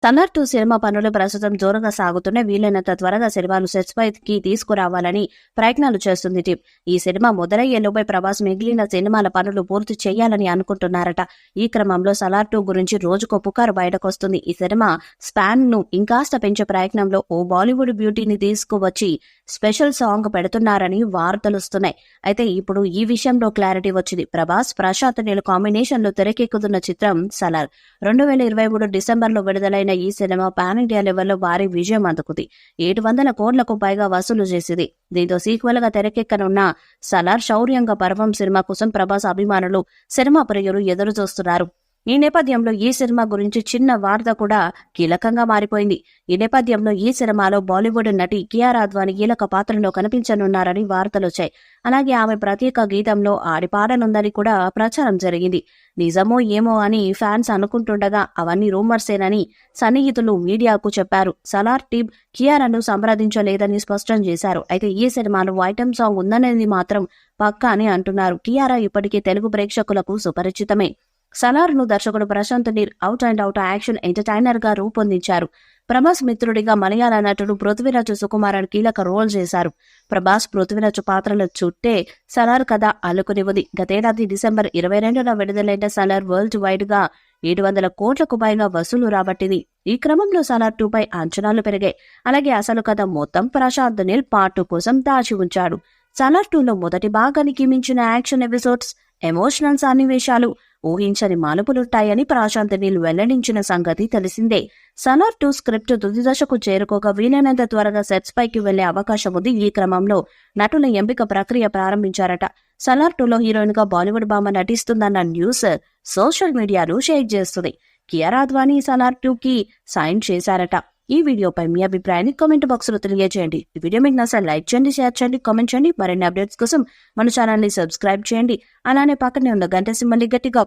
Salaar 2 cinema పనులు ప్రస్తుతం జోరుగా సాగుతూనే వీలైనంత త్వరగా సినిమాను సెట్స్ పైకి తీసుకురావాలని ప్రయత్నాలు చేస్తుంది టీం. ఈ సినిమా మొదలయ్యేలోపే ప్రభాస్ మిగిలిన సినిమాల పనులు పూర్తి చేయాలని అనుకుంటున్నారట. ఈ క్రమంలో సలార్ 2 గురించి రోజుకో పుకారు బయటకొస్తుంది. ఈ సినిమా స్పాన్ ను ఇంకాస్త పెంచే ప్రయత్నంలో ఓ బాలీవుడ్ బ్యూటీని తీసుకువచ్చి స్పెషల్ సాంగ్ పెడుతున్నారని వార్తలుస్తున్నాయి. అయితే ఇప్పుడు ఈ విషయంలో క్లారిటీ వచ్చింది. ప్రభాస్, ప్రశాంత్ నీల్ కాంబినేషన్ లో తెరకెక్కుతున్న చిత్రం సలార్. 2023 డిసెంబర్లో విడుదలైన ఈ సినిమా పాన్ ఇండియా లెవెల్లో భారీ విజయం అందుకుంది. 700 కోట్లకు పైగా వసూలు చేసింది. దీంతో సీక్వెల్ గా తెరకెక్కనున్న సలార్ శౌర్యంగా పర్వం సినిమా కోసం ప్రభాస్ అభిమానులు, సినిమా ప్రియులు ఎదురు చూస్తున్నారు. ఈ నేపథ్యంలో ఈ సినిమా గురించి చిన్న వార్త కూడా కీలకంగా మారిపోయింది. ఈ నేపథ్యంలో ఈ సినిమాలో బాలీవుడ్ నటి కియారా అద్వానీ కీలక పాత్రలో కనిపించనున్నారని వార్తలొచ్చాయి. అలాగే ఆమె ప్రత్యేక గీతంలో ఆడిపాడనుందని కూడా ప్రచారం జరిగింది. నిజమో ఏమో అని ఫ్యాన్స్ అనుకుంటుండగా అవన్నీ రూమర్సేనని సన్నిహితులు మీడియాకు చెప్పారు. సలార్ టీమ్ కియారాను సంప్రదించలేదని స్పష్టం చేశారు. అయితే ఈ సినిమాలో ఐటెం సాంగ్ ఉందనేది మాత్రం పక్కా అని అంటున్నారు. కియారా ఇప్పటికే తెలుగు ప్రేక్షకులకు సుపరిచితమే. సలార్ ను దర్శకుడు Prashanth Neel out and out action entertainer గా రూపొందించారు. ప్రభాస్ మిత్రుడిగా మలయాళ నటుడు పృథ్వీరాజ్ సుకుమారన్ కీలక రోల్ చేశారు. ప్రభాస్, పృథ్వీరాజ్ పాత్రల చుట్టే సలార్ కథ అల్లుకునివ్వది. గతేడాది డిసెంబర్ 22న విడుదలైన సలార్ వరల్డ్ వైడ్ గా 700 కోట్లకు పైగా వసూలు రాబట్టింది. ఈ క్రమంలో సలార్ 2 పై అంచనాలు పెరిగాయి. అలాగే అసలు కథ మొత్తం ప్రశాంత్ నీల్ పార్ట్ 2 కోసం దాచి ఉంచాడు. సలార్ 2లో మొదటి భాగానికి మించిన యాక్షన్ ఎపిసోడ్స్, ఎమోషనల్ సన్నివేశాలు, ఊహించని మలుపులుంటాయని ప్రశాంత్ నీల్ వెల్లడించిన సంగతి తెలిసిందే. సలార్ 2 స్క్రిప్ట్ తుది దశకు చేరుకోక వీలైనంత త్వరగా సెట్స్ పైకి వెళ్లే అవకాశం ఉంది. ఈ క్రమంలో నటుల ఎంపిక ప్రక్రియ ప్రారంభించారట. సలార్ 2లో హీరోయిన్ గా బాలీవుడ్ భామ నటిస్తుందన్న న్యూస్ సోషల్ మీడియాలో షేర్ చేస్తుంది. కియారా అద్వానీ సలార్ 2కి సైన్ చేశారట. ఈ వీడియోపై మీ అభిప్రాయాన్ని కామెంట్ బాక్స్ లో తెలియజేయండి. ఈ వీడియో మీకు నచ్చితే లైక్ చేయండి, షేర్ చేయండి, కామెంట్ చేయండి. మరిన్ని అప్డేట్స్ కోసం మన ఛానల్ ని సబ్స్క్రైబ్ చేయండి. అలానే పక్కనే ఉన్న గంట సింబల్ ని గట్టిగా